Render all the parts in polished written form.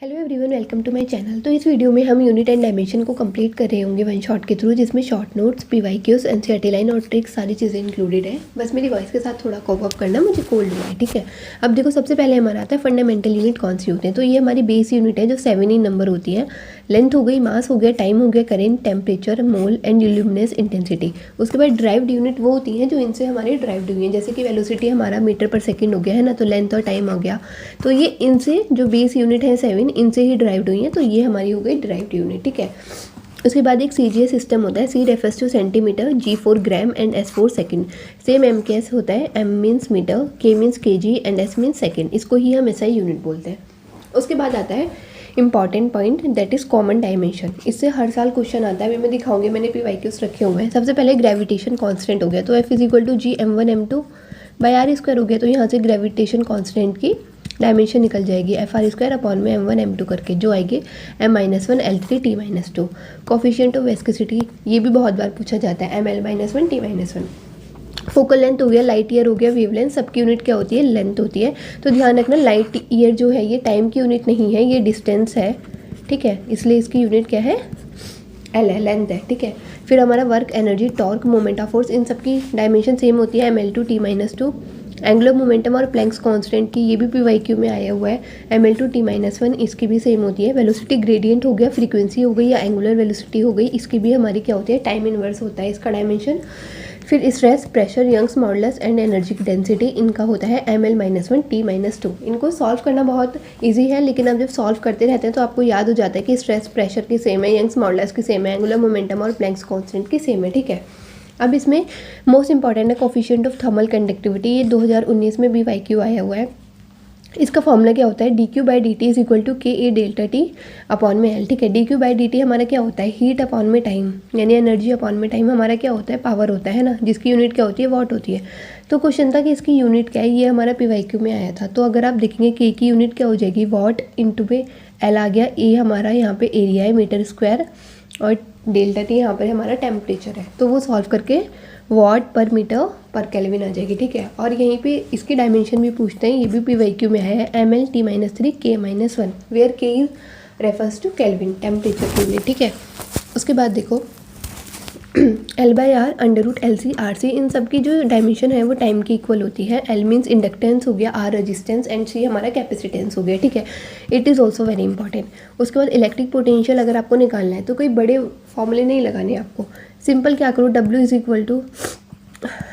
Hello everyone, welcome to my channel. तो इस video में हम यूनिट एंड डायमेंशन को कंप्लीट कर रहे होंगे वन शॉट के थ्रू, जिसमें short notes, PYQs, NCERT line और ट्रिक्स सारी चीज़ें इंक्लूडेड है। बस मेरी वॉइस के साथ थोड़ा कॉप अप करना, मुझे कोल्ड हुआ है, ठीक है। अब देखो, सबसे पहले हमारा आता है फंडामेंटल यूनिट कौन सी होते हैं। तो ये हमारी बेस यूनिट है जो 7 इन नंबर होती है। लेंथ हो गई, मास हो गया, टाइम हो गया, current, temperature, mole and luminance intensity. उसके बाद ड्राइव्ड यूनिट वो होती हैं जो इनसे हमारी ड्राइव्ड हुई हैं, जैसे कि वेलोसिटी हमारा मीटर पर सेकंड हो गया है ना, तो लेंथ और टाइम हो गया। तो ये इनसे जो बेस यूनिट है 7, इनसे ही ड्राइव्ड हुई हैं, तो ये हमारी हो गई ड्राइव्ड यूनिट, ठीक है। उसके बाद एक CGS सिस्टम होता है, C refers to centimetre, G for gram and S for second. Same MKS होता है, M means metre, K means kg and S means second. इसको ही हम SI यूनिट बोलते हैं। उसके बाद आता है important point, that is common dimension. इससे हर साल क्वेश्चन आता है, अभी मैं दिखाऊंगी, मैंने PYQs रखे हुए हैं। सबसे पहले ग्रेविटेशन कांस्टेंट हो गया, तो F = G m1 m2 by r² हो गया, तो यहाँ से ग्रेविटेशन कांस्टेंट की डायमेंशन निकल जाएगी FR² अपॉन में m1 m2 करके, जो आएगी m-1 L3 T-2। Coefficient of viscosity, ये भी बहुत बार पूछा जाता है, ml-1 T-1। फोकल लेंथ हो गया, लाइट ईयर हो गया, वेवलेंथ, सबकी यूनिट क्या होती है, लेंथ होती है। तो ध्यान रखना, लाइट ईयर जो है ये टाइम की यूनिट नहीं है, ये डिस्टेंस है, ठीक है, इसलिए इसकी यूनिट क्या है, L है, लेंथ है, ठीक है। फिर हमारा work, energy, torque, moment of force, इन सबकी डायमेंशन सेम होती है, ml2 T-2। एंगुलर मोमेंटम और प्लैंक्स कांस्टेंट की, ये भी PYQ में आया हुआ है, ml2 T-1, इसकी भी सेम होती है। वेलोसिटी ग्रेडियंट हो गया, फ्रीक्वेंसी हो गई या एंगुलर वेलोसिटी हो गई, इसकी भी हमारी क्या होती है, टाइम इनवर्स होता है इसका डायमेंशन। फिर stress, pressure, Young's modulus and energy density, इनका होता है ml-1 T-2। इनको सॉल्व करना बहुत इजी है, लेकिन आप जब सॉल्व करते रहते हैं तो आपको याद हो जाता है कि स्ट्रेस प्रेशर की सेम है, यंग्स मॉडुलस की सेम है, एंगुलर मोमेंटम और प्लैंक्स कांस्टेंट की सेम है, ठीक है। अब इसमें मोस्ट इंपॉर्टेंट है कोफिशिएंट ऑफ थर्मल कंडक्टिविटी, ये 2019 में PYQ आया हुआ है। इसका फॉर्मूला क्या होता है, dQ/dt = KA∆T अपॉन में L, ठीक है। dQ/dt हमारा क्या होता है, हीट अपॉन में टाइम, यानी एनर्जी अपॉन में टाइम हमारा क्या होता है, पावर होता है ना, जिसकी यूनिट क्या होती है, वॉट होती है। तो क्वेश्चन था कि इसकी यूनिट क्या है, ये हमारा PYQ में आया था। तो अगर आप देखेंगे K की यूनिट क्या हो जाएगी, वॉट इंटू पे L आ गया, A हमारा यहाँ पे एरिया है मीटर स्क्वायर, और ΔT यहाँ पर हमारा टेम्परेचर है। तो वो सॉल्व करके वॉट पर मीटर पर केल्विन आ जाएगी, ठीक है। और यहीं पे इसकी डायमेंशन भी पूछते हैं, ये भी PYQ में है, ml-T-3 K-1, where K is refers to kelvin, temperature के लिए, ठीक है। उसके बाद देखो L/R √LC RC, इन सब की जो डायमेंशन है वो टाइम की इक्वल होती है। L मीन्स इंडक्टेंस हो गया, R रेजिस्टेंस एंड C हमारा कैपेसिटेंस हो गया, ठीक है। It is also very important. उसके बाद इलेक्ट्रिक पोटेंशियल अगर आपको निकालना है तो कोई बड़े फॉर्मूले नहीं लगाने आपको, सिंपल क्या करो,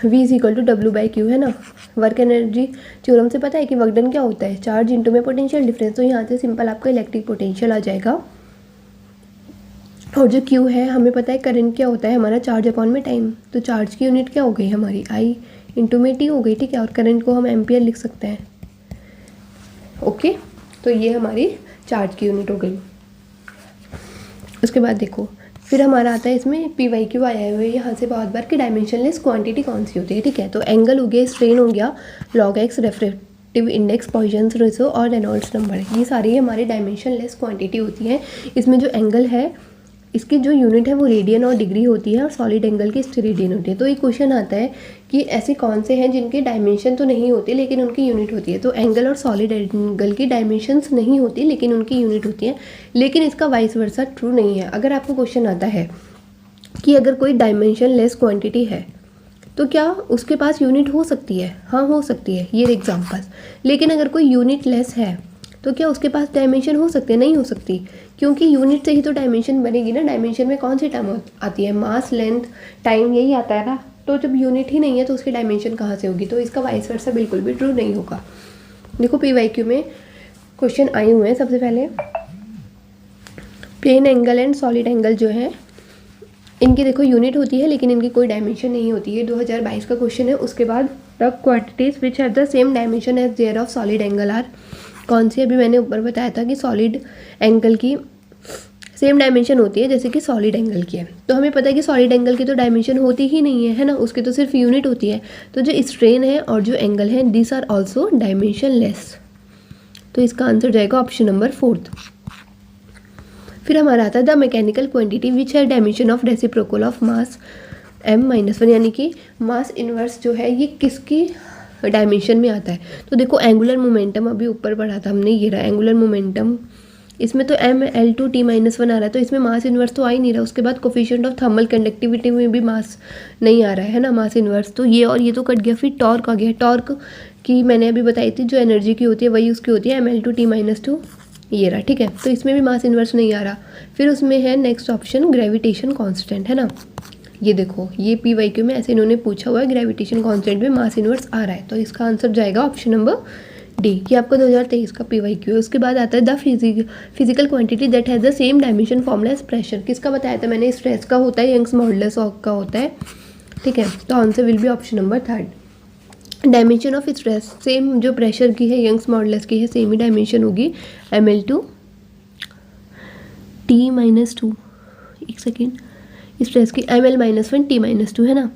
V = W/Q है ना। वर्क एनर्जी थ्योरम से पता है कि वर्क डन क्या होता है, चार्ज इंटू में पोटेंशियल डिफरेंस, तो यहाँ से सिंपल आपका इलेक्ट्रिक पोटेंशियल आ जाएगा। और जो Q है हमें पता है करंट क्या होता है हमारा, चार्ज अपॉन में टाइम, तो चार्ज की यूनिट क्या हो गई हमारी, I इंटू में T हो गई, ठीक है। और करंट को हम एम्पियर लिख सकते हैं, ओके। तो ये हमारी चार्ज की यूनिट हो गई। उसके बाद देखो, फिर हमारा आता है इसमें PYQ आया हुआ है यहाँ से बहुत बार कि डायमेंशनलेस क्वांटिटी कौन सी होती है, ठीक है। तो एंगल हो गया, स्ट्रेन हो गया, log x, refractive index, Poisson's ratio और रेनॉल्ड्स नंबर, ये सारी हमारी डायमेंशनलेस क्वांटिटी होती हैं। इसमें जो एंगल है इसकी जो यूनिट है वो रेडियन और डिग्री होती है, और सॉलिड एंगल की स्टेरेडियन होती है। तो एक क्वेश्चन आता है कि ऐसे कौन से हैं जिनके डायमेंशन तो नहीं होती लेकिन उनकी यूनिट होती है। तो एंगल और सॉलिड एंगल की डायमेंशंस नहीं होती लेकिन उनकी यूनिट होती है, लेकिन इसका वाइस वर्सा ट्रू नहीं है। अगर आपको क्वेश्चन आता है कि अगर कोई डायमेंशन लेस क्वान्टिटी है तो क्या उसके पास यूनिट हो सकती है, हाँ हो सकती है, ये एग्जाम्पल। लेकिन अगर कोई यूनिट लेस है तो क्या उसके पास डायमेंशन हो सकती है, नहीं हो सकती, क्योंकि यूनिट से ही तो डायमेंशन बनेगी ना। डायमेंशन में कौन सी टर्म आती है, मास, लेंथ, टाइम, यही आता है ना। तो जब यूनिट ही नहीं है तो उसकी डायमेंशन कहाँ से होगी, तो इसका वाइस वर्सा बिल्कुल भी ट्रू नहीं होगा। देखो PYQ में क्वेश्चन आए हुए हैं, सबसे पहले plane angle and solid angle जो है इनकी देखो यूनिट होती है लेकिन इनकी कोई डायमेंशन नहीं होती है, 2022 का क्वेश्चन है। उसके बाद the quantities which have the same dimension as their of solid angle are, कौन सी, अभी मैंने ऊपर बताया था कि सॉलिड एंगल की सेम डायमेंशन होती है जैसे कि सॉलिड एंगल की है। तो हमें पता है कि सॉलिड एंगल की तो डायमेंशन होती ही नहीं है, है ना, उसकी तो सिर्फ यूनिट होती है। तो जो स्ट्रेन है और जो एंगल है, this are also dimensionless, तो इसका आंसर जाएगा ऑप्शन नंबर 4। फिर हमारा आता है द मैकेनिकल क्वांटिटी विच है dimension of reciprocal of mass m-1, यानी कि मास इनवर्स जो है ये किसकी डायमेंशन में आता है। तो देखो एंगुलर मोमेंटम अभी ऊपर पढ़ा था हमने, ये रहा एंगुलर मोमेंटम इसमें तो Ml2T-1 आ रहा है, तो इसमें मास इन्वर्स तो आ ही नहीं रहा। उसके बाद कोफिशिएंट ऑफ थर्मल कंडक्टिविटी में भी मास नहीं आ रहा है ना, मास इन्वर्स। तो ये और ये तो कट गया। फिर टॉर्क आ गया। टॉर्क की मैंने अभी बताई थी, जो एनर्जी की होती है वही उसकी होती है Ml2T-2, ये रहा, ठीक है। तो इसमें भी मास इन्वर्स नहीं आ रहा। फिर उसमें है नेक्स्ट ऑप्शन ग्रेविटेशन कांस्टेंट, है ना। ये देखो, ये PYQ में ऐसे इन्होंने पूछा हुआ है, ग्रेविटेशन कांस्टेंट में मास इन्वर्स आ रहा है, तो इसका आंसर जाएगा ऑप्शन नंबर डी, कि आपका 2023 का PYQ है। उसके बाद आता है the physical quantity that has the same dimension formula as pressure. किसका बताया था मैंने, स्ट्रेस का होता है, यंग्स मॉडुलस का होता है, ठीक है। तो answer will be option number third. Dimension of stress same जो प्रेशर की है, यंग्स मॉडुलस की है, सेम ही डायमेंशन होगी Ml2T-2। एक सेकेंड, स्ट्रेस की Ml-1T-2 है ना,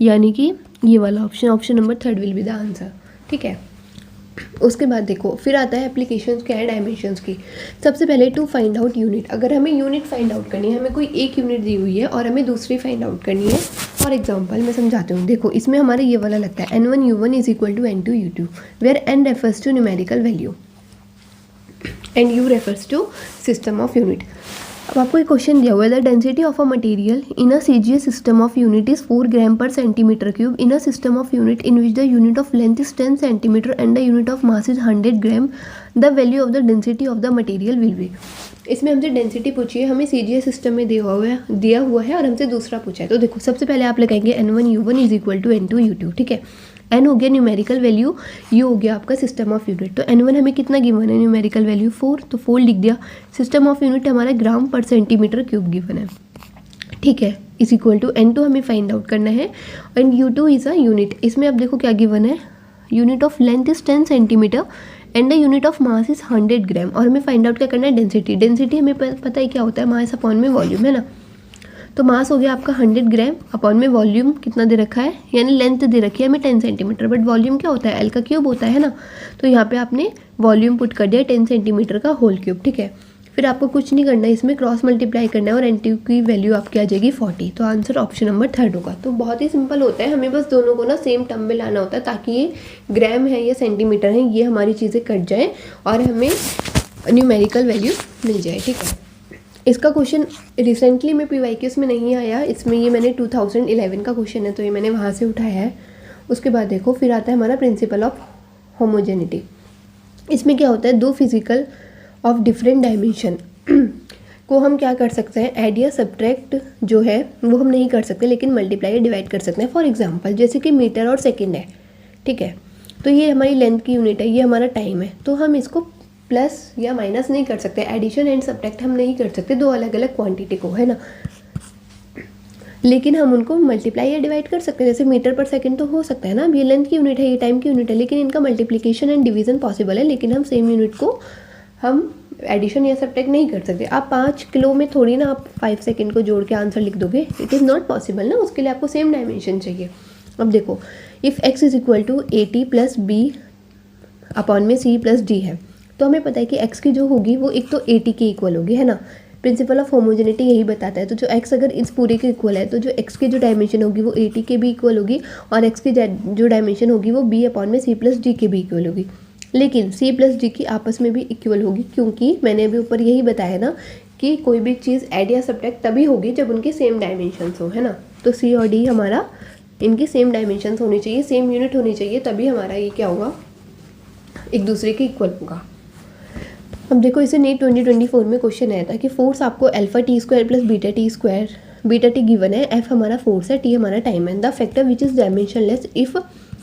यानी कि ये वाला option number third will be the answer, ठीक है। उसके बाद देखो, फिर आता है एप्लीकेशंस क्या है डायमेंशंस की। सबसे पहले टू फाइंड आउट यूनिट। अगर हमें यूनिट फाइंड आउट करनी है, हमें कोई एक यूनिट दी हुई है और हमें दूसरी फाइंड आउट करनी है। फॉर एग्जांपल मैं समझाती हूँ। देखो, इसमें हमारा ये वाला लगता है N1U1 is equal to N2U2, where N refers to numerical value and U refers to system of unit. अब आपको एक क्वेश्चन दिया हुआ है, the density of a material in a CGS system of unit is 4 gram per centimetre cube in a system of unit in which the unit of length is 10 centimetre and the unit of mass is 100 gram, the value of the density of the material will be. इसमें हमसे density पूछी है, हमें CGS system में दिया हुआ है और हमसे दूसरा पूछा है। तो देखो, सबसे पहले आप लगाएंगे N1U1 is equal to N2U2, ठीक है। N हो गया न्यूमेरिकल वैल्यू, U हो गया आपका सिस्टम ऑफ यूनिट। तो N1 हमें कितना गिवन है, न्यूमेरिकल वैल्यू 4, तो 4 लिख दिया। सिस्टम ऑफ यूनिट हमारा ग्राम पर सेंटीमीटर क्यूब गिवन है, ठीक है, इज इक्वल टू N2 हमें फाइंड आउट करना है and U2 is a unit. इसमें अब देखो क्या गिवन है, unit of length is 10 centimetre and the unit of mass is 100 ग्राम, और हमें फाइंड आउट क्या करना है, डेंसिटी। डेंसिटी हमें पता है क्या होता है, मास अपॉन में वॉल्यूम, है ना। तो मास हो गया आपका 100 ग्राम, अपॉन में वॉल्यूम कितना दे रखा है, यानी लेंथ दे रखी है हमें 10 सेंटीमीटर, बट वॉल्यूम क्या होता है, L का क्यूब होता है ना। तो यहाँ पे आपने वॉल्यूम पुट कर दिया 10 सेंटीमीटर का होल क्यूब, ठीक है। फिर आपको कुछ नहीं करना है, इसमें क्रॉस मल्टीप्लाई करना है और N2 की वैल्यू आपकी आ जाएगी 40। तो आंसर ऑप्शन नंबर थर्ड होगा। तो बहुत ही सिंपल होता है, हमें बस दोनों को ना सेम टर्म में लाना होता है, ताकि ये ग्राम है या सेंटीमीटर है, ये हमारी चीज़ें कट जाएँ और हमें न्यूमेरिकल वैल्यू मिल जाए, ठीक है। इसका क्वेश्चन रिसेंटली में PYQs में नहीं आया, इसमें ये मैंने 2011 का क्वेश्चन है, तो ये मैंने वहाँ से उठाया है। उसके बाद देखो, फिर आता है हमारा प्रिंसिपल ऑफ होमोजेनिटी। इसमें क्या होता है, दो फिजिकल ऑफ डिफरेंट डायमेंशन को हम क्या कर सकते हैं, ऐड या सब्ट्रैक्ट जो है वो हम नहीं कर सकते, लेकिन मल्टीप्लाई या डिवाइड कर सकते हैं। फॉर एग्जाम्पल जैसे कि मीटर और सेकेंड है, ठीक है। तो ये हमारी लेंथ की यूनिट है, ये हमारा टाइम है, तो हम इसको प्लस या माइनस नहीं कर सकते, एडिशन एंड सब्ट्रैक्ट हम नहीं कर सकते दो अलग अलग क्वांटिटी को, है ना। लेकिन हम उनको मल्टीप्लाई या डिवाइड कर सकते हैं, जैसे मीटर पर सेकंड तो हो सकता है ना। अब ये लेंथ की यूनिट है, ये टाइम की यूनिट है, लेकिन इनका मल्टीप्लिकेशन एंड डिवीजन पॉसिबल है, लेकिन हम सेम यूनिट को हम एडिशन या सब्ट्रैक्ट नहीं कर सकते। आप 5 किलो में थोड़ी ना आप 5 सेकेंड को जोड़ के आंसर लिख दोगे, इट इज़ नॉट पॉसिबल ना, उसके लिए आपको सेम डायमेंशन चाहिए। अब देखो, if x is equal to AT plus B upon में C प्लस D है, तो हमें पता है कि x की जो होगी वो एक तो AT के इक्वल होगी, है ना। प्रिंसिपल ऑफ होमोजेनिटी यही बताता है। तो जो x अगर इस पूरे के इक्वल है, तो जो x की जो डायमेंशन होगी वो AT के भी इक्वल होगी, और x की जो डायमेंशन होगी वो B अपॉन में C प्लस D के भी इक्वल होगी। लेकिन C प्लस D की आपस में भी इक्वल होगी, क्योंकि मैंने अभी ऊपर यही बताया ना कि कोई भी चीज़ ऐड या सब्ट्रैक्ट तभी होगी जब उनके सेम डायमेंशंस हो, है ना। तो C और D हमारा इनकी सेम डायमेंशंस होनी चाहिए, सेम यूनिट होनी चाहिए, तभी हमारा ये क्या होगा, एक दूसरे के इक्वल होगा। अब देखो, इसे नीट 2024 में क्वेश्चन आया था कि फोर्स आपको alpha t square plus beta t square, beta t given है, एफ हमारा फोर्स है, टी हमारा टाइम है, the factor which is dimensionless if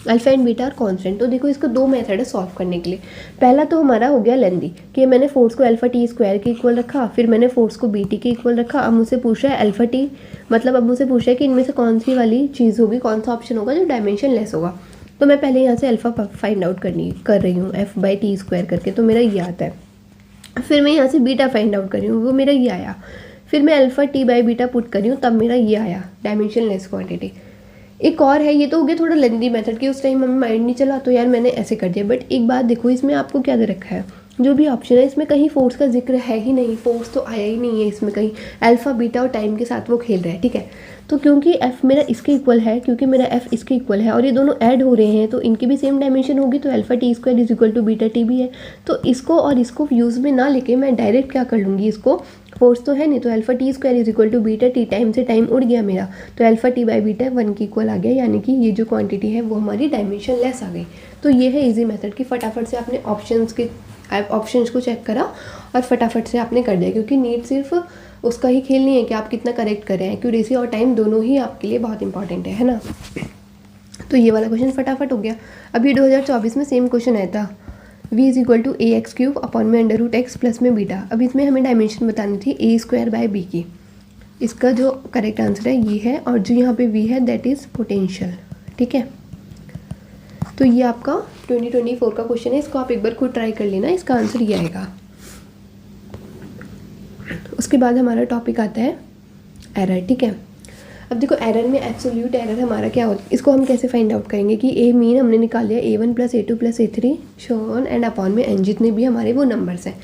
alpha and beta are constant. तो देखो, इसको दो मेथड है सॉल्व करने के लिए। पहला तो हमारा हो गया लेंदी, कि मैंने फोर्स को अल्फा टी स्क्वायर के इक्वल रखा, फिर मैंने फोर्स को बी टी के इक्वल रखा। अब मुझसे पूछ रहा है अल्फा टी, मतलब अब मुझसे पूछ रहा है कि इनमें से कौन सी वाली चीज़ होगी, कौन सा ऑप्शन होगा जो डायमेंशन लेस होगा। तो मैं पहले यहाँ से अल्फा फाइंड आउट कर रही हूँ, एफ बाई टी स्क्वायर करके, तो मेरा ये आता है। फिर मैं यहाँ से बीटा फाइंड आउट कर रही हूँ, वो मेरा ये आया। फिर मैं alpha T by beta put कर रही हूँ, तब मेरा ये आया डायमेंशन लेस क्वांटिटी। एक और है, ये तो हो गया थोड़ा लेंदी मेथड की, उस टाइम हमें माइंड नहीं चला तो यार मैंने ऐसे कर दिया। बट एक बात देखो, इसमें आपको क्या दे रखा है, जो भी ऑप्शन है इसमें कहीं फोर्स का जिक्र है ही नहीं, फोर्स तो आया ही नहीं है इसमें कहीं, अल्फा बीटा और टाइम के साथ वो खेल रहा है, ठीक है। तो क्योंकि एफ मेरा इसके इक्वल है, क्योंकि मेरा एफ इसके इक्वल है और ये दोनों ऐड हो रहे हैं तो इनकी भी सेम डायमेंशन होगी, तो alpha t square is equal to beta t भी है। तो इसको और इसको यूज़ में ना लेके मैं डायरेक्ट क्या कर लूँगी, इसको फोर्स तो है नहीं, तो alpha t square is equal to beta t, time से टाइम उड़ गया मेरा, तो अल्फा टी बाई बीटा 1 के इक्वल आ गया, यानी कि ये जो क्वांटिटी है वो हमारी डायमेंशन लेस आ गई। तो ये है इजी मेथड कि फटाफट से आपने ऑप्शंस को चेक करा और फटाफट से आपने कर दिया, क्योंकि नीट सिर्फ उसका ही खेल नहीं है कि आप कितना करेक्ट कर रहे हैं, एक्यूरेसी और टाइम दोनों ही आपके लिए बहुत इंपॉर्टेंट है ना। तो ये वाला क्वेश्चन फटाफट हो गया। अभी 2024 में सेम क्वेश्चन आया था, v is equal to a x cube upon में अंडर रूट एक्स प्लस में बीटा। अब इसमें हमें डायमेंशन बतानी थी ए स्क्वायर बाय बी की। इसका जो करेक्ट आंसर है ये है, और जो यहाँ पे v है दैट इज़ पोटेंशियल, ठीक है। तो ये आपका 2024 का क्वेश्चन है, इसको आप एक बार खुद ट्राई कर लेना, इसका आंसर ये आएगा। उसके बाद हमारा टॉपिक आता है एरर, ठीक है। अब देखो एरर में एब्सोल्यूट एरर हमारा क्या होता है, इसको हम कैसे फाइंड आउट करेंगे कि ए मीन हमने निकाल लिया A1 plus A2 plus A3 shown and upon में एन, जितने भी हमारे वो नंबर्स हैं।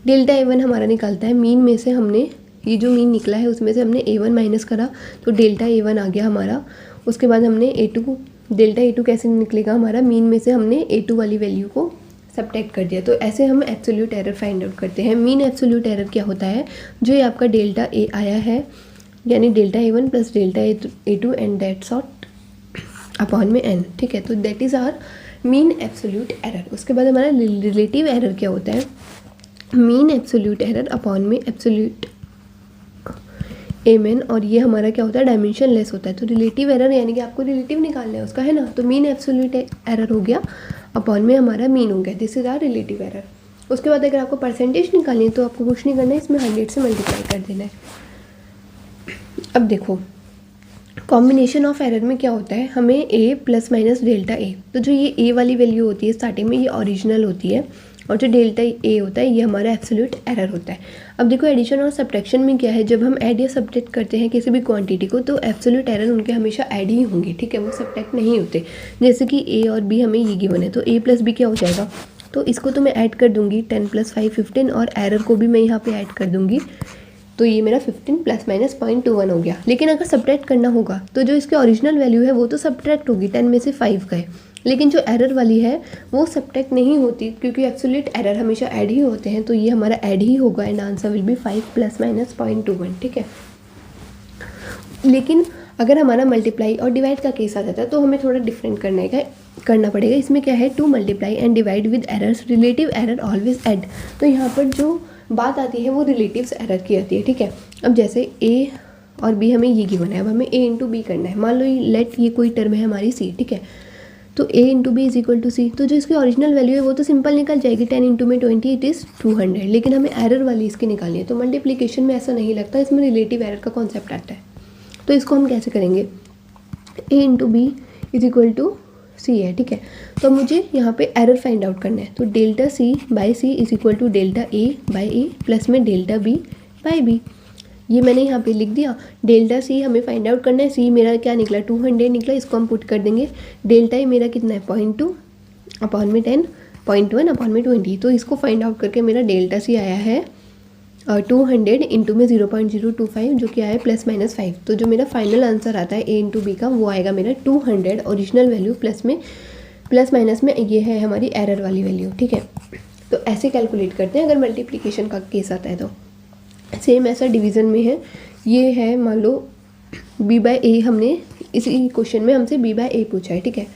डेल्टा A1 हमारा निकालता है, मीन में से हमने ये जो मीन निकला है उसमें से हमने A1 माइनस करा तो डेल्टा A1 आ गया हमारा। उसके बाद हमने A2, डेल्टा A2 कैसे निकलेगा हमारा, मीन में से हमने A2 वाली वैल्यू को सबट्रैक्ट कर दिया। तो ऐसे हम एब्सोल्यूट एरर फाइंड आउट करते हैं। मीन एब्सोल्यूट एरर क्या होता है, जो ये आपका डेल्टा ए आया है, यानी delta A1 plus delta A2 and that's ought upon में n, ठीक है। तो that is our mean absolute error. उसके बाद हमारा रिलेटिव एरर क्या होता है, मीन एब्सोल्यूट एरर अपॉन में एब्सोल्यूट एम, और ये हमारा क्या होता है, डायमेंशन लेस होता है। तो रिलेटिव एरर यानी कि आपको रिलेटिव निकालना है उसका, है ना। तो मीन एब्सोल्यूट एरर हो गया अपॉन में हमारा मीन हो गया, this is our relative error. उसके बाद अगर आपको परसेंटेज निकालनी है तो आपको कुछ नहीं करना है, इसमें 100 से मल्टीप्लाई कर देना है। अब देखो कॉम्बिनेशन ऑफ एरर में क्या होता है, हमें a plus minus delta A, तो जो ये a वाली वैल्यू होती है स्टार्टिंग में ये ओरिजिनल होती है, और जो डेल्टा ए होता है ये हमारा एब्सोल्यूट एरर होता है। अब देखो एडिशन और सब्ट्रैक्शन में क्या है, जब हम ऐड या सब्ट्रैक्ट करते हैं किसी भी क्वांटिटी को तो एब्सोल्यूट एरर उनके हमेशा ऐड ही होंगे, ठीक है, वो सब्ट्रैक्ट नहीं होते। जैसे कि a और b हमें ये गिवन है तो a प्लस बी क्या हो जाएगा, तो इसको तो मैं ऐड कर दूंगी 10 प्लस 5 15, और एरर को भी मैं यहाँ पे ऐड कर दूंगी, तो ये मेरा 15 प्लस माइनस 0.21 हो गया। लेकिन अगर सब्ट्रैक्ट करना होगा तो जो इसकी ओरिजिनल वैल्यू है वो तो सब्ट्रैक्ट होगी, 10 में से 5 गए, लेकिन जो एरर वाली है वो सब्ट्रैक्ट नहीं होती, क्योंकि एब्सोल्यूट एरर हमेशा ऐड ही होते हैं। तो ये हमारा ऐड ही होगा and answer will be 5 plus minus 0.21, ठीक है। लेकिन अगर हमारा मल्टीप्लाई और डिवाइड का केस आ जाता है तो हमें थोड़ा डिफरेंट करना पड़ेगा। इसमें क्या है, to multiply and divide with errors, relative error always add. तो यहाँ पर जो बात आती है वो रिलेटिव्स एरर की आती है, ठीक है। अब जैसे a और b हमें ये गिवन है, अब हमें a इंटू बी करना है। मान लो लेट ये कोई टर्म है हमारी c, ठीक है, तो a into B is equal to C. तो जो इसकी ओरिजिनल वैल्यू है वो तो सिंपल निकल जाएगी, 10 इंटू में 20 इट इज़ 200, लेकिन हमें एरर वाली इसकी निकालनी है। तो मल्टीप्लीकेशन में ऐसा नहीं लगता, इसमें रिलेटिव एरर का कॉन्सेप्ट आता है। तो इसको हम कैसे करेंगे, a into B is equal to C है, ठीक है। तो मुझे यहाँ पे एरर फाइंड आउट करना है, तो delta c by c is equal to delta a by a plus में डेल्टा बी बाई बी। ये मैंने यहाँ पे लिख दिया। डेल्टा सी हमें फाइंड आउट करना है, सी मेरा क्या निकला 200 निकला, इसको हम पुट कर देंगे। डेल्टा ए मेरा कितना है 0.2 अपॉन में 10, 0.1 अपॉन में 20। तो इसको फाइंड आउट करके मेरा डेल्टा सी आया है 200 इंटू में 0.025 जो कि आया प्लस माइनस 5। तो जो मेरा फाइनल आंसर आता है a इंटू बी का वो आएगा मेरा 200 ओरिजिनल वैल्यू प्लस माइनस में ये है हमारी एरर वाली वैल्यू, ठीक है। तो ऐसे कैलकुलेट करते हैं अगर मल्टीप्लिकेशन का केस आता है तो। सेम ऐसा डिवीज़न में है, ये है मान लो b बाई ए, हमने इसी क्वेश्चन में हमसे b बाई ए पूछा है, ठीक है।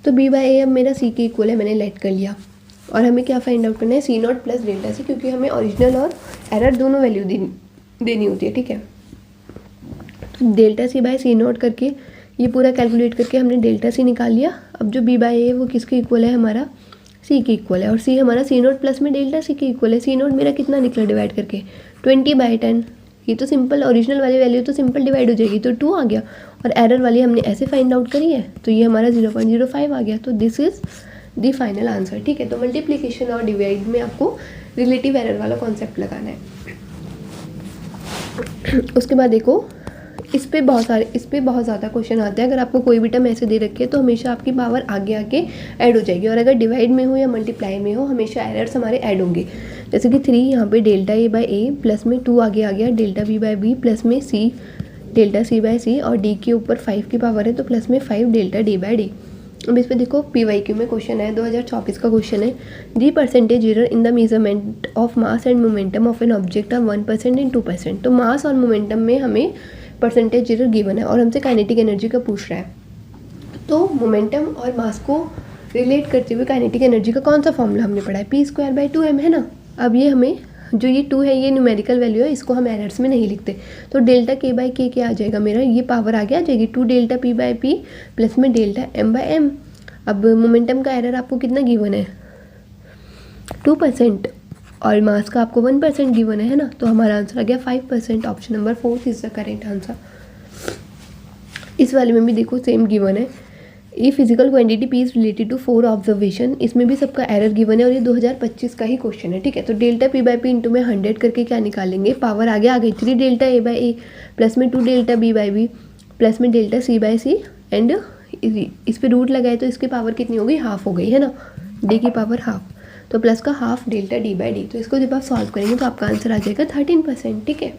तो b बाई ए अब मेरा c के इक्वल है, मैंने लेट कर लिया, और हमें क्या फाइंड आउट करना है, सी नॉट प्लस डेल्टा सी, क्योंकि हमें ओरिजिनल और एरर दोनों वैल्यू देनी होती है, ठीक है। तो delta c by c note करके ये पूरा कैलकुलेट करके हमने डेल्टा सी निकाल लिया। अब जो बी बाई ए है वो किसके इक्वल है, हमारा सी के इक्वल है, और सी हमारा सी नॉट प्लस में डेल्टा सी के इक्वल है। सी नॉट मेरा कितना निकला डिवाइड करके 20/10, ये तो सिंपल ओरिजिनल वाली वैल्यू तो सिंपल डिवाइड हो जाएगी, तो 2 आ गया, और एरर वाली हमने ऐसे फाइंड आउट करी है तो ये हमारा 0.05 आ गया। तो this is the final answer, ठीक है। तो मल्टीप्लिकेशन और डिवाइड में आपको रिलेटिव एरर वाला कॉन्सेप्ट लगाना है। उसके बाद देखो इस पे बहुत ज़्यादा क्वेश्चन आते हैं। अगर आपको कोई भी टर्म ऐसे दे रखे तो हमेशा आपकी पावर आगे आके ऐड हो जाएगी, और अगर डिवाइड में हो या मल्टीप्लाई में हो हमेशा एरर्स हमारे ऐड होंगे। जैसे कि 3 यहाँ पे delta a by a plus में 2 आगे आ गया delta b by b plus में सी डेल्टा सी बाई सी, और डी के ऊपर 5 की पावर है तो प्लस में 5 डेल्टा डी बाई डी। अब इस पर देखो PYQ में क्वेश्चन है, 2024 का क्वेश्चन है। The percentage error in the measurement of mass and momentum of an object of 1% and 2%। तो मास और मोमेंटम में हमें परसेंटेज एरर गिवन है और हमसे काइनेटिक एनर्जी का पूछ रहा है। तो मोमेंटम और मास को रिलेट करते हुए काइनेटिक एनर्जी का कौन सा फॉर्मूला हमने पढ़ा है, p²/2m है ना। अब ये हमें जो ये 2 है ये न्यूमेरिकल वैल्यू है, इसको हम एरर्स में नहीं लिखते। तो डेल्टा k/k क्या आ जाएगा मेरा, ये पावर आगे आ जाएगी 2 डेल्टा p/p प्लस में डेल्टा m/m। अब मोमेंटम का एरर आपको कितना गिवन है 2%, और मास का आपको 1% गिवन है ना। तो हमारा आंसर आ गया 5%। Option number 4 is the correct answer. इस वाले में भी देखो सेम गिवन है, ये physical quantity p is related to 4 observation. इसमें भी सबका एरर गिवन है और ये 2025 का ही क्वेश्चन है, ठीक है। तो डेल्टा p/p इंटू में 100 करके क्या निकालेंगे, पावर आगे आ गई 3 डेल्टा a/a प्लस में 2 डेल्टा b/b प्लस में डेल्टा c/c, एंड इस पे रूट लगाए तो इसकी पावर कितनी हो गई, हाफ हो गई है ना, d की पावर हाफ, तो प्लस का हाफ डेल्टा d/d। तो इसको जब आप सॉल्व करेंगे तो आपका आंसर आ जाएगा 13%, ठीक है।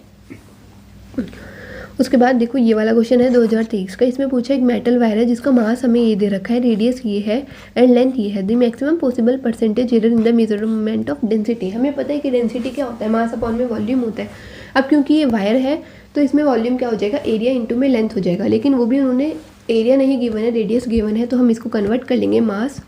उसके बाद देखो ये वाला क्वेश्चन है 2023 का। इसमें पूछा एक मेटल वायर है जिसका मास हमें ये दे रखा है, रेडियस ये है एंड लेंथ ये है। The maximum possible percentage error in the measurement of density. हमें पता है कि डेंसिटी क्या होता है, मास अपॉन में वॉल्यूम होता है। अब क्योंकि ये वायर है तो इसमें वॉल्यूम क्या हो जाएगा, एरिया इंटू में लेंथ हो जाएगा, लेकिन वो भी उन्होंने एरिया नहीं गिवन है, रेडियस गिवन है। तो हम इसको कन्वर्ट कर लेंगे मास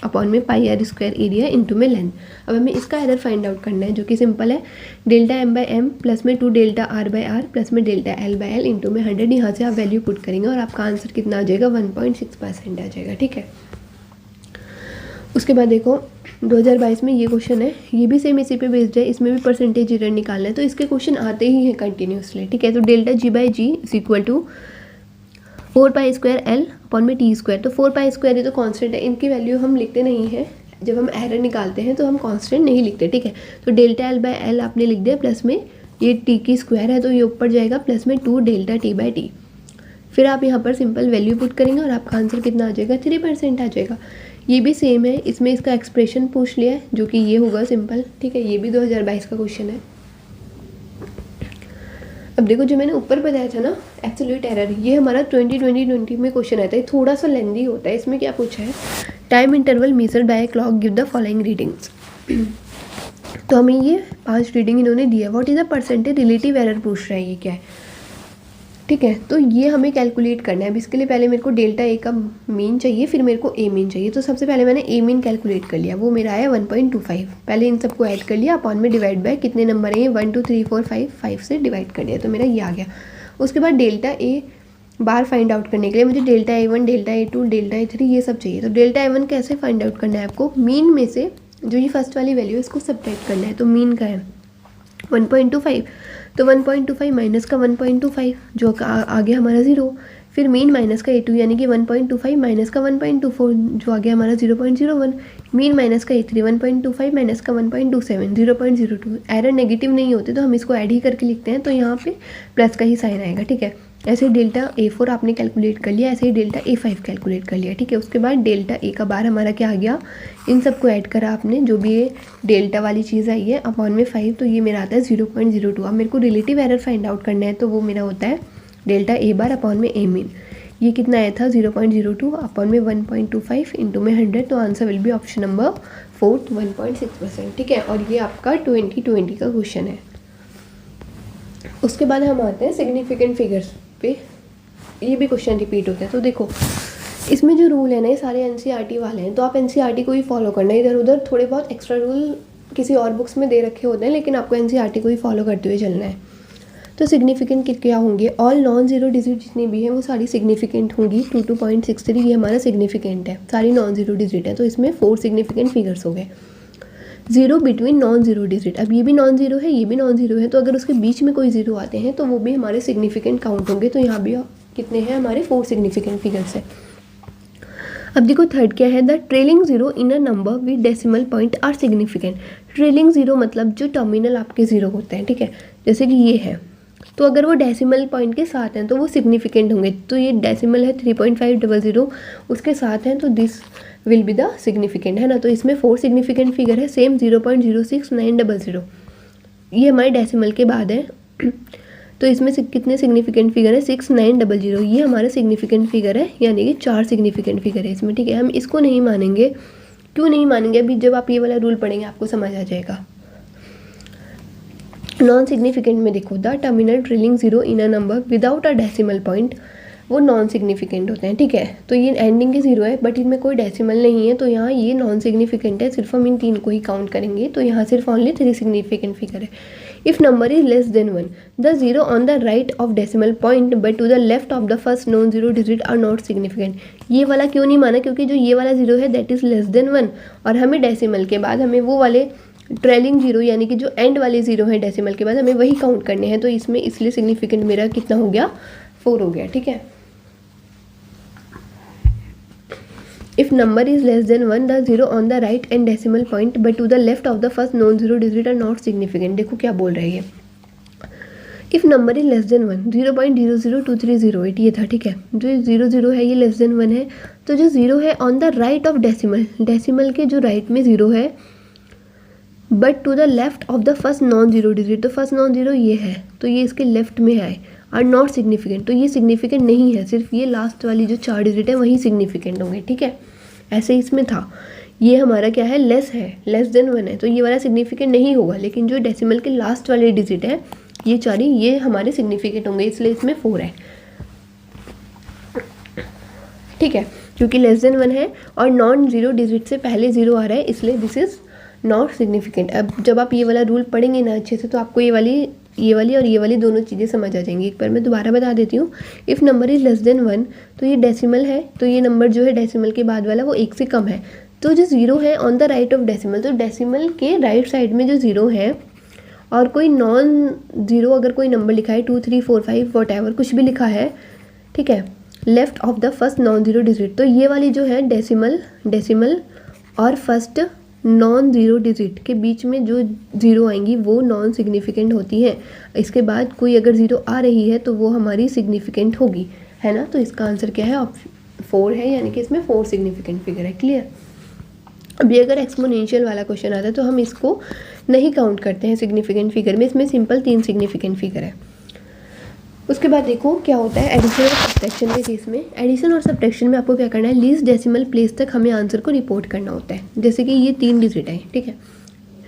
अपॉन में πr² एरिया इंटू में लेंथ। अब हमें इसका एरर फाइंड आउट करना है जो कि सिंपल है, डेल्टा m/m प्लस में 2 डेल्टा r/r प्लस में डेल्टा l/l इंटू में 100। यहाँ से आप वैल्यू पुट करेंगे और आपका आंसर कितना आ जाएगा 1.6% आ जाएगा, ठीक है। उसके बाद देखो 2022 में ये क्वेश्चन है, ये भी सेम इसी पे बेस्ड है, इसमें भी परसेंटेज एरर निकालना है। तो इसके क्वेश्चन आते ही हैं कंटिन्यूसली, ठीक है। तो delta g/g is equal to 4π² l upon में t²। तो 4π² ये तो कांस्टेंट है, इनकी वैल्यू हम लिखते नहीं हैं, जब हम एरर निकालते हैं तो हम कांस्टेंट नहीं लिखते, ठीक है। तो डेल्टा l/l आपने लिख दिया, प्लस में ये t की स्क्वायर है तो ये ऊपर जाएगा, प्लस में 2 डेल्टा t/t। फिर आप यहाँ पर सिंपल वैल्यू पुट करेंगे और आपका आंसर कितना आ जाएगा 3% आ जाएगा। ये भी सेम है, इसमें इसका एक्सप्रेशन पूछ लिया है जो कि ये होगा सिंपल, ठीक है। ये भी 2022 का क्वेश्चन है। अब देखो जो मैंने ऊपर बताया था ना एब्सोल्यूट एरर, ये हमारा 2020 में क्वेश्चन आता है, थोड़ा सा लेंदी होता है। इसमें क्या पूछा है, time interval measured by clock give the following readings. तो हमें ये 5 रीडिंग इन्होंने दिया। What is the percentage relative error पूछ रहा है, ये क्या है, ठीक है। तो ये हमें कैलकुलेट करना है। अब इसके लिए पहले मेरे को डेल्टा ए का मीन चाहिए, फिर मेरे को ए मीन चाहिए। तो सबसे पहले मैंने ए मीन कैलकुलेट कर लिया, वो मेरा आया 1.25। पहले इन सबको ऐड कर लिया, अपॉन में डिवाइड बाय कितने नंबर है ये 1 2 3 4 5 से डिवाइड कर दिया, तो मेरा ये आ गया। उसके बाद delta A bar find out करने के लिए मुझे delta A1 delta A2 delta A3 ये सब चाहिए। तो डेल्टा A1 कैसे फाइंड आउट करना है आपको, मीन में से जो ये फर्स्ट वाली वैल्यू है इसको सब्ट्रैक्ट करना है। तो मीन का है 1.25, तो 1.25 माइनस का 1.25 जो आ गया हमारा 0, फिर मीन माइनस का A2 यानी कि 1.25 माइनस का 1.24 जो आ गया हमारा 0.01, मीन माइनस का A3 1.25 माइनस का 1.27 0.02। एरर नेगेटिव नहीं होते तो हम इसको ऐड ही करके लिखते हैं, तो यहाँ पे प्लस का ही साइन आएगा, ठीक है। ऐसे ही डेल्टा A4 आपने कैलकुलेट कर लिया, ऐसे ही डेल्टा A5 कैलकुलेट कर लिया, ठीक है। उसके बाद डेल्टा ए का बार हमारा क्या आ गया, इन सबको ऐड करा आपने, जो भी ये डेल्टा वाली चीज़ आई है अपॉन में 5, तो ये मेरा आता है 0.02। अब मेरे को रिलेटिव एरर फाइंड आउट करना है, तो वो मेरा होता है डेल्टा ए बार अपॉन में ए मीन। ये कितना आया था 0.02 अपॉन में 1.25 इंटू में 100, तो answer will be option number 4 1.6%, ठीक है। और ये आपका 2020 का क्वेश्चन है। उसके बाद हम आते हैं सिग्निफिकेंट फिगर्स पे, ये भी क्वेश्चन रिपीट होता है। तो देखो इसमें जो रूल है ना ये सारे एनसीईआरटी वाले हैं, तो आप एनसीईआरटी को ही फॉलो करना है। इधर उधर थोड़े बहुत एक्स्ट्रा रूल किसी और बुक्स में दे रखे होते हैं, लेकिन आपको एनसीईआरटी को ही फॉलो करते हुए चलना है। तो सिग्निफिकेंट क्या होंगे, ऑल नॉन जीरो डिजिट जितनी भी हैं वो सारी सिग्निफिकेंट होंगी। 22.63 ये हमारा सिग्निफिकेंट है, सारी नॉन जीरो डिजिट है, तो इसमें 4 सिग्निफिकेंट फिगर्स हो गए। 0 बिटवीन नॉन जीरो डिजिट, अब ये भी नॉन जीरो है ये भी नॉन जीरो है, तो अगर उसके बीच में कोई जीरो आते हैं तो वो भी हमारे सिग्निफिकेंट काउंट होंगे। तो यहाँ भी कितने हैं हमारे 4 सिग्निफिकेंट फिगर्स है। अब देखो थर्ड क्या है, the trailing zero in a number with decimal point are significant. Trailing zero मतलब जो टर्मिनल आपके जीरो होते हैं, ठीक है। जैसे कि ये है तो अगर वो डेसिमल पॉइंट के साथ हैं तो वो सिग्निफिकेंट होंगे। तो ये डेसिमल है 3.500, उसके साथ हैं तो this will be the significant, है ना। तो इसमें 4 सिग्निफिकेंट फिगर है, सेम 0.06900 ये हमारे डेसिमल के बाद है। तो इसमें से कितने सिग्निफिकेंट फिगर है, 6900, ये हमारा सिग्निफिकेंट फिगर है, यानी कि 4 सिग्निफिकेंट फिगर है इसमें, ठीक है। हम इसको नहीं मानेंगे, क्यों नहीं मानेंगे, अभी जब आप ये वाला रूल पढ़ेंगे आपको समझ आ जाएगा। नॉन सिग्निफिकेंट में देखो, the terminal trailing zero in a number without a decimal point, वो नॉन सिग्निफिकेंट होते हैं, ठीक है। तो ये एंडिंग के जीरो है बट इनमें कोई डेसिमल नहीं है, तो यहाँ ये नॉन सिग्निफिकेंट है, सिर्फ हम इन 3 को ही काउंट करेंगे। तो यहाँ सिर्फ ओनली 3 सिग्निफिकेंट फिगर है। If number is less than 1, the zero on the right of decimal point but to the left of the first non zero digit are not significant. ये वाला क्यों नहीं माना, क्योंकि जो ये वाला जीरो है दैट इज़ लेस देन 1, और हमें डेसिमल के बाद हमें वो वाले ट्रेलिंग जीरो यानी कि जो एंड वाले जीरो है डेसिमल के बाद हमें वही काउंट करने हैं। तो इसमें इसलिए सिग्निफिकेंट मेरा कितना हो गया, 4 हो गया, ठीक है। If number is less than 1, the zero on the right and decimal point but to the left of the first non zero digit are not significant. देखो क्या बोल रहे हैं, if number is less than 1, 0.002308 ये था, ठीक है। जो 00 है ये लेस देन 1 है, तो जो जीरो है on the right of decimal, decimal के जो राइट में जीरो है, but to the left of the first non zero digit, तो फर्स्ट नॉन जीरो ये है, तो ये इसके लेफ्ट में है, आर नॉट सिग्निफिकेंट, तो ये सिग्निफिकेंट नहीं है, सिर्फ ये लास्ट वाली जो 4 डिजिट है वही सिग्निफिकेंट होंगे, ठीक है। ऐसे इसमें था, ये हमारा क्या है, लेस है, लेस देन 1 है, तो ये वाला सिग्निफिकेंट नहीं होगा, लेकिन जो डेसिमल के लास्ट वाले डिजिट है ये 4 ये हमारे सिग्निफिकेंट होंगे, इसलिए इसमें 4 है, ठीक है। क्योंकि लेस देन 1 है और नॉन जीरो डिजिट से पहले जीरो आ रहा है, इसलिए दिस इज़ नॉट सिग्निफिकेंट। अब जब आप ये वाला रूल पढ़ेंगे ना अच्छे से, तो आपको ये वाली और ये वाली दोनों चीज़ें समझ आ जाएंगी। एक बार मैं दोबारा बता देती हूँ। If number is less than 1, तो ये डेसिमल है, तो ये नंबर जो है डेसिमल के बाद वाला वो 1 से कम है, तो जो जीरो है on the right of decimal, तो डेसिमल के राइट साइड में जो जीरो है, और कोई नॉन जीरो अगर कोई नंबर लिखा है 2 3 4 5 वॉट एवर कुछ भी लिखा है, ठीक है, left of the first non zero digit, तो ये वाली जो है डेसिमल और फर्स्ट नॉन ज़ीरो डिजिट के बीच में जो ज़ीरो आएंगी वो नॉन सिग्निफिकेंट होती है। इसके बाद कोई अगर ज़ीरो आ रही है तो वो हमारी सिग्निफिकेंट होगी, है ना। तो इसका आंसर क्या है, ऑप्शन 4 है, यानी कि इसमें 4 सिग्निफिकेंट फिगर है। क्लियर। अभी अगर एक्सपोनेंशियल वाला क्वेश्चन आता है तो हम इसको नहीं काउंट करते हैं सिग्निफिकेंट फिगर में, इसमें सिंपल 3 सिग्निफिकेंट फिगर है। उसके बाद देखो क्या होता है एडिशन और सब्ट्रैक्शन के केस में। एडिशन और सब्ट्रैक्शन में आपको क्या करना है, लीस्ट डेसिमल प्लेस तक हमें आंसर को रिपोर्ट करना होता है। जैसे कि ये 3 डिजिट है, ठीक है,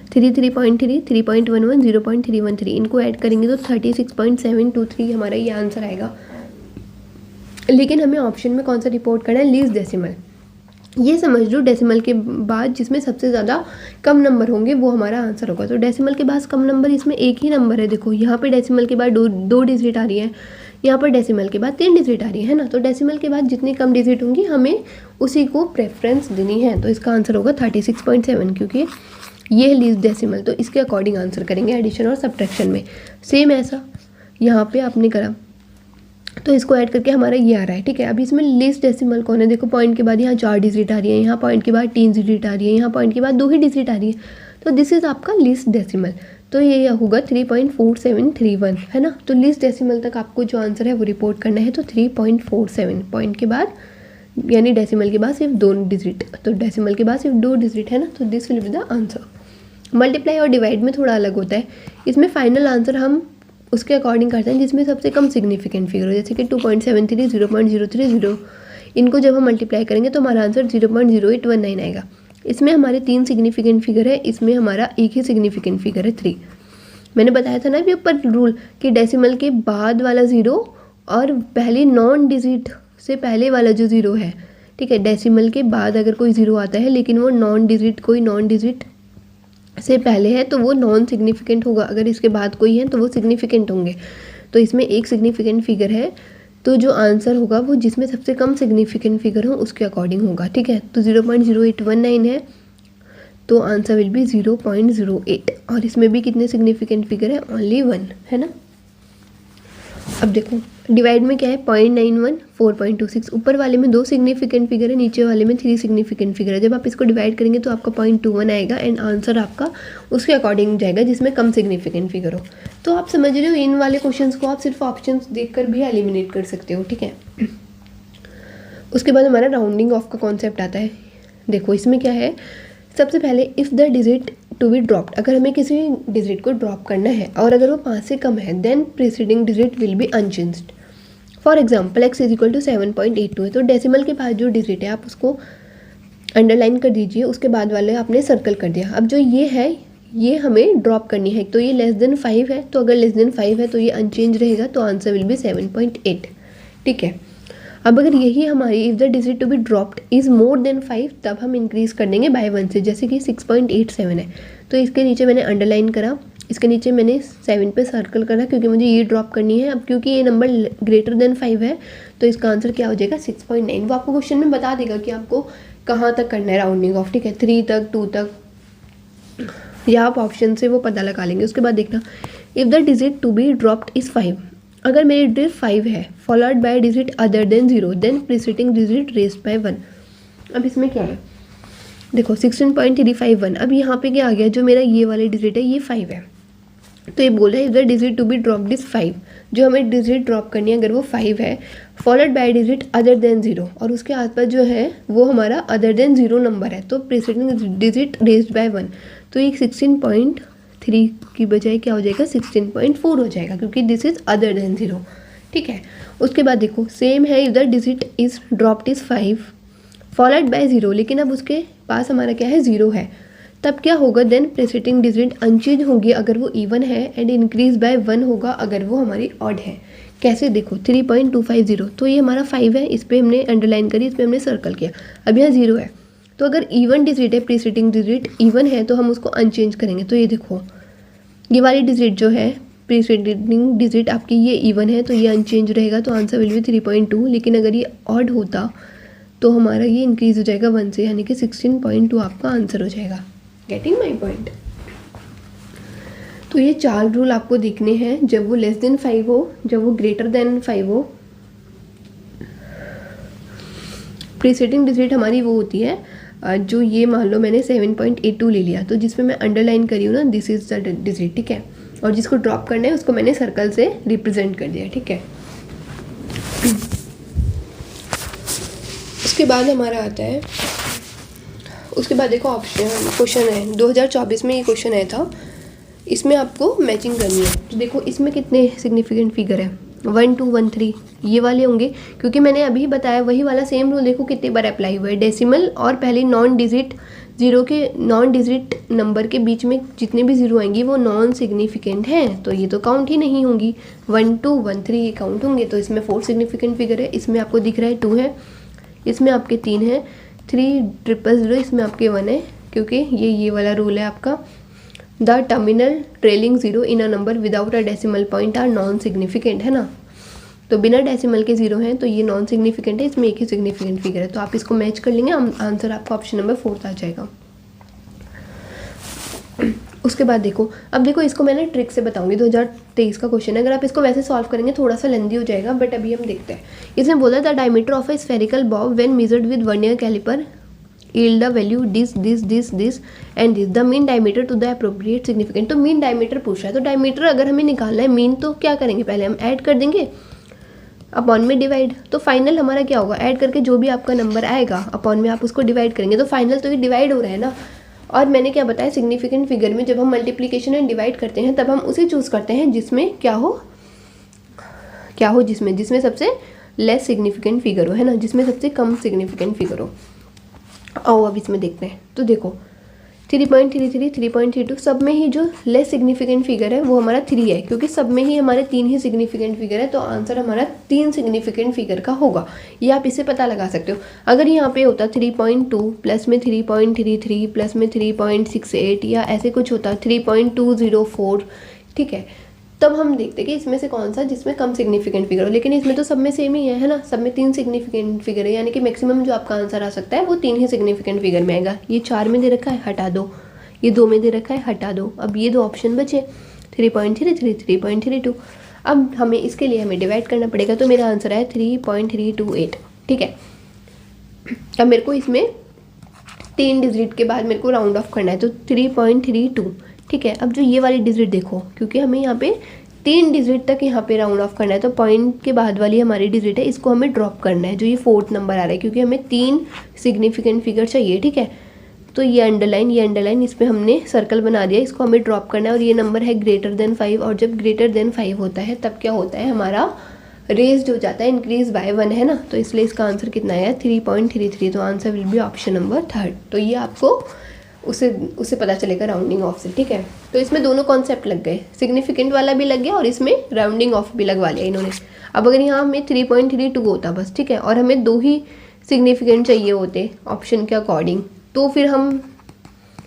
3, 3.3, 3.11, 0.313, इनको ऐड करेंगे तो 36.723 हमारा ये आंसर आएगा। लेकिन हमें ऑप्शन में कौन सा रिपोर्ट करना है, लीस्ट डेसिमल। ये समझ लो डेसिमल के बाद जिसमें सबसे ज़्यादा कम नंबर होंगे वो हमारा आंसर होगा। तो डेसिमल के बाद कम नंबर, इसमें एक ही नंबर है, देखो यहाँ पे डेसिमल के बाद दो डिजिट आ रही है, यहाँ पर डेसिमल के बाद 3 डिजिट आ रही है ना। तो डेसिमल के बाद जितनी कम डिजिट होंगी हमें उसी को प्रेफरेंस देनी है। तो इसका आंसर होगा 36.7, क्योंकि ये है लीस्ट डेसिमल, तो इसके अकॉर्डिंग आंसर करेंगे एडिशन और सब्ट्रैक्शन में। सेम ऐसा यहाँ पे आपने करा तो इसको ऐड करके हमारा ये आ रहा है, ठीक है। अभी इसमें लीस्ट डेसिमल कौन है, देखो पॉइंट के बाद यहाँ 4 डिजिट आ रही है, यहाँ पॉइंट के बाद 3 डिजिट आ रही है, यहाँ पॉइंट के बाद 2 ही डिजिट आ रही है, तो दिस इज़ आपका लीस्ट डेसिमल। तो ये होगा 3.4731, है ना। तो लीस्ट डेसिमल तक आपको जो आंसर है वो रिपोर्ट करना है, तो 3.47 पॉइंट के बाद यानी डेसिमल के बाद सिर्फ 2 डिजिट, तो डेसिमल के बाद सिर्फ 2 डिजिट है ना, तो this will be the answer. Multiply और डिवाइड में थोड़ा अलग होता है, इसमें फाइनल आंसर हम उसके अकॉर्डिंग करते हैं जिसमें सबसे कम सिग्निफिकेंट फिगर हो, जैसे कि 2.73, 0.030, इनको जब हम मल्टीप्लाई करेंगे तो हमारा आंसर 0.0819 आएगा। इसमें हमारे 3 सिग्निफिकेंट फिगर है, इसमें हमारा एक ही सिग्निफिकेंट फिगर है 3। मैंने बताया था ना अभी ऊपर रूल कि डेसिमल के बाद वाला 0 और पहली नॉन डिजिट से पहले वाला जो 0 है, ठीक है, डेसिमल के बाद अगर कोई 0 आता है लेकिन वो कोई नॉन डिजिट से पहले है तो वो नॉन सिग्निफिकेंट होगा, अगर इसके बाद कोई है तो वो सिग्निफिकेंट होंगे। तो इसमें एक सिग्निफिकेंट फिगर है, तो जो आंसर होगा वो जिसमें सबसे कम सिग्निफिकेंट फिगर हो उसके अकॉर्डिंग होगा, ठीक है। तो 0.0819 है, तो आंसर विल बी 0.08। और इसमें भी कितने सिग्निफिकेंट फिगर है, ओनली 1, है ना। अब देखो डिवाइड में क्या है 0.91 4.26, ऊपर वाले में 2 सिग्निफिकेंट फिगर है, नीचे वाले में 3 सिग्निफिकेंट फिगर है। जब आप इसको डिवाइड करेंगे तो आपका 0.21 आएगा एंड आंसर आपका उसके अकॉर्डिंग जाएगा जिसमें कम सिग्निफिकेंट फिगर हो। तो आप समझ रहे हो इन वाले क्वेश्चंस को आप सिर्फ ऑप्शंस देखकर भी एलिमिनेट कर सकते हो, ठीक है। उसके बाद हमारा राउंडिंग ऑफ का कॉन्सेप्ट आता है। देखो इसमें क्या है, सबसे पहले if the digit to be dropped, अगर हमें किसी डिजिट को ड्रॉप करना है और अगर वो 5 से कम है then preceding digit will be unchanged. For example x is equal to 7.82 है, तो डेसिमल के बाद जो डिजिट है आप उसको अंडरलाइन कर दीजिए, उसके बाद वाले आपने सर्कल कर दिया। अब जो ये है ये हमें ड्रॉप करनी है, तो ये लेस देन 5 है, तो अगर लेस देन 5 है तो ये अनचेंज रहेगा, तो आंसर विल बी 7.8, ठीक है। अब अगर यही हमारी if the digit to be dropped is more than 5 तब हम इंक्रीज़ कर देंगे बाय 1 से, जैसे कि 6.87 है तो इसके नीचे मैंने अंडरलाइन करा, इसके नीचे मैंने 7 पे सर्कल करा क्योंकि मुझे ये ड्रॉप करनी है। अब क्योंकि ये नंबर ग्रेटर देन 5 है तो इसका आंसर क्या हो जाएगा 6.9। वो आपको क्वेश्चन में बता देगा कि आपको कहाँ तक करना है राउंडिंग ऑफ, ठीक है, 3 तक 2 तक, या आप ऑप्शन से वो पता लगा लेंगे। उसके बाद देखना if the digit to be dropped is 5, अगर मेरी डिजिट 5 है followed by digit other than 0 then preceding digit raised by 1। अब इसमें क्या है, देखो 16.351, अब यहाँ पे क्या आ गया, जो मेरा ये वाले डिजिट है ये 5 है, तो ये बोल रहा है if the digit to be dropped is 5, जो हमें डिजिट ड्रॉप करनी है अगर वो 5 है followed by digit other than 0 और उसके आसपास जो है वो हमारा अदर देन 0 नंबर है, तो प्रीसीडिंग डिजिट रेज्ड बाय 1, तो ये 16.3 की बजाय क्या हो जाएगा 16.4 हो जाएगा क्योंकि दिस इज अदर देन 0, ठीक है। उसके बाद देखो सेम है if the digit is dropped is 5 followed by 0, लेकिन अब उसके पास हमारा क्या है 0 है, तब क्या होगा देन प्रीसीडिंग डिजिट अनचेंज होगी अगर वो इवन है एंड इंक्रीज बाय 1 होगा अगर वो हमारी ऑड है। कैसे, देखो 3.250, तो ये हमारा 5 है, इस पर हमने अंडरलाइन करी, इस पर हमने सर्कल किया, अब यहाँ 0 है, तो अगर इवन डिजिट है प्रीसीडिंग डिजिट इवन है तो हम उसको अनचेंज करेंगे। तो ये देखो ये वाली डिजिट जो है प्रीसीडिंग डिजिट आपकी ये इवन है तो ये अनचेंज रहेगा, तो आंसर विल बी 3.2, लेकिन अगर ये ऑड होता तो हमारा ये इंक्रीज हो जाएगा 1 से, यानी कि 16.2 आपका आंसर हो जाएगा। Getting my point. तो ये 4 रूल आपको देखने हैं, जब वो लेस देन 5 हो, जब वो ग्रेटर देन 5 हो, प्रीसीडिंग डिजिट हमारी वो होती है जो ये मान लो मैंने 7.82 ले लिया, तो जिसमें मैं अंडरलाइन करी हूँ ना दिस इज द डिजिट, ठीक है, और जिसको ड्रॉप करना है उसको मैंने सर्कल से रिप्रेजेंट कर दिया, ठीक है। उसके बाद हमारा आता है, उसके बाद देखो ऑप्शन क्वेश्चन है 2024 में ये क्वेश्चन आया था, इसमें आपको मैचिंग करनी है। तो देखो इसमें कितने सिग्निफिकेंट फिगर है 1 2 1 3 ये वाले होंगे, क्योंकि मैंने अभी बताया वही वाला सेम रूल देखो कितने बार अप्लाई हुआ है, डेसिमल और पहले नॉन डिजिट जीरो के नॉन डिजिट नंबर के बीच में जितने भी जीरो आएंगी वो नॉन सिग्निफिकेंट हैं, तो ये तो काउंट ही नहीं होंगी। 1 2 1 3 ये काउंट होंगे, तो इसमें 4 सिग्निफिकेंट फिगर है, इसमें आपको दिख रहा है 2 है, इसमें आपके 3 है, 3 000 इसमें आपके 1 है, क्योंकि ये वाला रूल है आपका the terminal trailing 0 in a number without a decimal point are non significant, है ना, तो बिना डेसिमल के 0 हैं तो ये नॉन सिग्निफिकेंट है, इसमें एक ही सिग्निफिकेंट फिगर है, तो आप इसको मैच कर लेंगे, आंसर आपका ऑप्शन नंबर 4 आ जाएगा। उसके बाद देखो, अब देखो इसको मैंने ट्रिक से बताऊंगी, 2023 का क्वेश्चन है, अगर आप इसको वैसे सॉल्व करेंगे थोड़ा सा लेंदी हो जाएगा, बट अभी हम देखते हैं। इसमें बोला the diameter of a spherical bob when measured with vernier caliper yield the value this and this the mean diameter to the appropriate significant, तो मीन डायमीटर पूछ रहा है, तो डायमीटर अगर हमें निकालना है मीन तो क्या करेंगे, पहले हम ऐड कर देंगे अपॉन में डिवाइड, तो फाइनल हमारा क्या होगा, ऐड करके जो भी आपका नंबर आएगा अपॉन में आप उसको डिवाइड करेंगे, तो फाइनल तो ये डिवाइड हो रहा है ना। और मैंने क्या बताया सिग्निफिकेंट फिगर में जब हम मल्टीप्लीकेशन एंड डिवाइड करते हैं तब हम उसे चूज़ करते हैं जिसमें क्या हो जिसमें सबसे लेस सिग्निफिकेंट फिगर हो, है ना, जिसमें सबसे कम सिग्निफिकेंट फिगर हो। आओ अब इसमें देखते हैं, तो देखो 3.33 3.32 सब में ही जो लेस सिग्निफिकेंट फिगर है वो हमारा 3 है, क्योंकि सब में ही हमारे 3 ही सिग्निफिकेंट फिगर है, तो आंसर हमारा 3 सिग्निफिकेंट फिगर का होगा। ये आप इससे पता लगा सकते हो। अगर यहाँ पे होता 3.2 प्लस में 3.33 प्लस में 3.68 या ऐसे कुछ होता 3.204, ठीक है, तब हम देखते कि इसमें से कौन सा जिसमें कम सिग्निफिकेंट फिगर हो, लेकिन इसमें तो सब में सेम ही है ना, सब में 3 सिग्निफिकेंट फिगर है, यानी कि मैक्सिमम जो आपका आंसर आ सकता है वो 3 ही सिग्निफिकेंट फिगर में आएगा। ये 4 में दे रखा है हटा दो, ये 2 में दे रखा है हटा दो, अब ये 2 ऑप्शन बचे 3.33 3.32। अब हमें इसके लिए हमें डिवाइड करना पड़ेगा, तो मेरा आंसर है 3.328। ठीक है, अब मेरे को इसमें 3 डिजिट के बाद मेरे को राउंड ऑफ करना है, तो 3.32। ठीक है, अब जो ये वाली डिजिट देखो, क्योंकि हमें यहाँ पे 3 डिजिट तक यहाँ पे राउंड ऑफ करना है, तो पॉइंट के बाद वाली हमारी डिजिट है, इसको हमें ड्रॉप करना है, जो ये 4th नंबर आ रहा है, क्योंकि हमें 3 सिग्निफिकेंट फिगर चाहिए। ठीक है, तो ये अंडरलाइन इस पर हमने सर्कल बना दिया, इसको हमें ड्रॉप करना है, और ये नंबर है ग्रेटर देन 5, और जब ग्रेटर देन 5 होता है तब क्या होता है, हमारा रेज्ड हो जाता है, इंक्रीज बाय 1 है ना, तो इसलिए इसका आंसर कितना है 3.33। तो answer will be option number 3rd। तो ये आपको उसे पता चलेगा राउंडिंग ऑफ से। ठीक है, तो इसमें दोनों कॉन्सेप्ट लग गए, सिग्निफिकेंट वाला भी लग गया और इसमें राउंडिंग ऑफ भी लगवा लिया इन्होंने। अब अगर यहाँ हमें 3.32 होता बस, ठीक है, और हमें 2 ही सिग्निफिकेंट चाहिए होते ऑप्शन के अकॉर्डिंग, तो फिर हम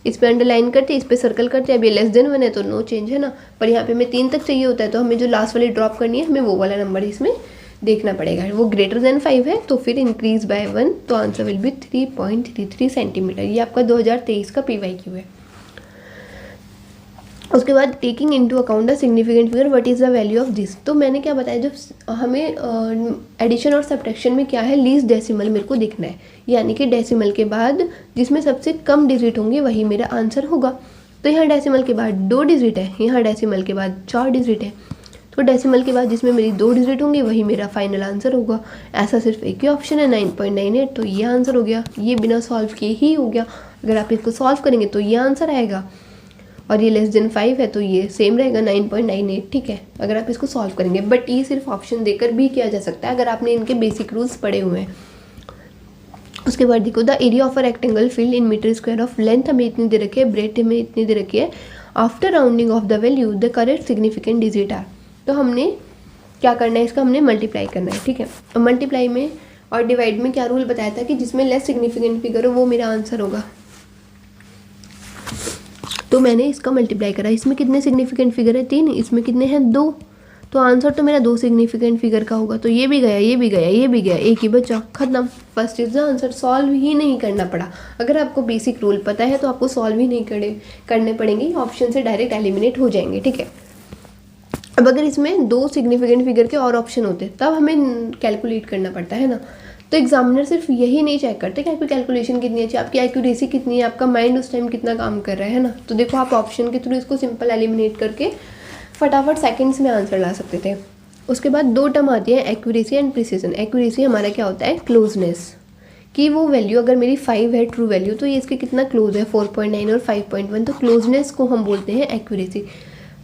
इस पे अंडरलाइन करते, इस पे सर्कल करते। अब ये लेस देन 1 है तो नो चेंज है ना, पर यहाँ पे हमें 3 तक चाहिए होता है, तो हमें जो लास्ट वाली ड्रॉप करनी है, हमें वो वाला नंबर इसमें देखना पड़ेगा। वो ग्रेटर देन 5 है तो फिर इंक्रीज बाय 1, तो आंसर विल बी 3.33 सेंटीमीटर। ये आपका 2023 का PYQ है। उसके बाद taking into account the significant figure, what is the value of this. तो मैंने क्या बताया, जब हमें एडिशन और सब्ट्रैक्शन में क्या है, लीस्ट डेसिमल मेरे को देखना है, यानी कि डेसिमल के बाद जिसमें सबसे कम डिजिट होंगे वही मेरा आंसर होगा। तो यहाँ डेसिमल के बाद 2 डिजिट है, यहाँ डेसिमल के बाद 4 डिजिट है, तो डेसिमल के बाद जिसमें मेरी 2 डिजिट होंगे वही मेरा फाइनल आंसर होगा। ऐसा सिर्फ एक ही ऑप्शन है 9.98, तो ये आंसर हो गया। ये बिना सॉल्व किए ही हो गया, अगर आप इसको सॉल्व करेंगे तो ये आंसर आएगा, और ये लेस देन 5 है तो ये सेम रहेगा 9.98। ठीक है, अगर आप इसको सॉल्व करेंगे, बट ये सिर्फ ऑप्शन देकर भी किया जा सकता है अगर आपने इनके बेसिक रूल्स पढ़े हुए हैं। उसके बाद देखो, the area of a rectangle field in metre square of length हमें इतनी दे रखी है, ब्रेथ हमें इतनी दे रखी है, after rounding off the value the correct significant digit are. तो हमने क्या करना है, इसका हमने मल्टीप्लाई करना है। ठीक है, मल्टीप्लाई में और डिवाइड में क्या रूल बताया था कि जिसमें लेस सिग्निफिकेंट फिगर हो वो मेरा आंसर होगा। तो मैंने इसका मल्टीप्लाई करा, इसमें कितने सिग्निफिकेंट फिगर है 3, इसमें कितने हैं 2, तो आंसर तो मेरा 2 सिग्निफिकेंट फिगर का होगा। तो ये भी गया, ये भी गया, ये भी गया, एक ही बचा, खत्म। First is the answer, solve ही नहीं करना पड़ा। अगर आपको बेसिक रूल पता है तो आपको सॉल्व ही नहीं करने पड़ेंगे, ऑप्शन से डायरेक्ट एलिमिनेट हो जाएंगे। ठीक है, अब अगर इसमें 2 सिग्निफिकेंट फिगर के और ऑप्शन होते तब हमें कैलकुलेट करना पड़ता है ना, तो एग्जामिनर सिर्फ यही नहीं चेक करते कि आपकी कैलकुलेशन कितनी अच्छी, आपकी एक्यूरेसी कितनी है, आपका माइंड उस टाइम कितना काम कर रहा है ना। तो देखो, आप ऑप्शन के थ्रू इसको सिंपल एलिमिनेट करके फटाफट सेकंड्स में आंसर ला सकते थे। उसके बाद 2 टर्म आती है, एक्यूरेसी एंड प्रिसीजन। एक्यूरेसी हमारा क्या होता है, क्लोजनेस, कि वो वैल्यू अगर मेरी 5 है ट्रू वैल्यू, तो ये इसके कितना क्लोज है, 4.9 और 5.1, तो क्लोजनेस को हम बोलते हैं accuracy.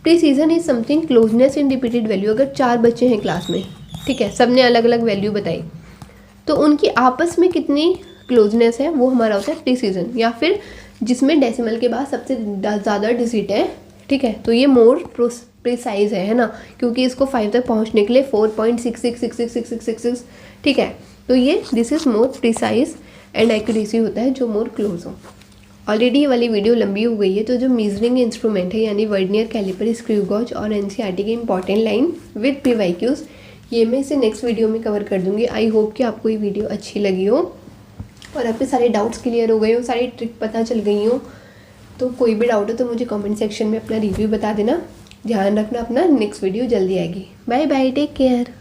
Precision is something closeness in repeated value. अगर 4 बच्चे हैं क्लास में, ठीक है, सब ने अलग अलग वैल्यू बताई, तो उनकी आपस में कितनी क्लोजनेस है वो हमारा होता है प्रिसीजन। या फिर जिसमें डेसिमल के बाद सबसे ज़्यादा डिजिट है, ठीक है, तो ये मोर प्रिसाइज है ना, क्योंकि इसको 5 तक पहुंचने के लिए 4.66666666, ठीक है, तो ये this is more precise and accuracy होता है जो मोर क्लोज हो। ऑलरेडी ये वाली वीडियो लंबी हो गई है, तो जो मीजरिंग इंस्ट्रूमेंट है यानी वर्नियर कैलिपर, स्क्रू गॉज और NCERT के इंपॉर्टेंट लाइन विद PYQs, ये मैं इसे नेक्स्ट वीडियो में कवर कर दूंगी। आई होप कि आपको ये वीडियो अच्छी लगी हो और आपके सारे डाउट्स क्लियर हो गए हो, सारी ट्रिक पता चल गई हो। तो कोई भी डाउट हो तो मुझे कमेंट सेक्शन में अपना रिव्यू बता देना। ध्यान रखना अपना, नेक्स्ट वीडियो जल्दी आएगी। Bye bye, take care.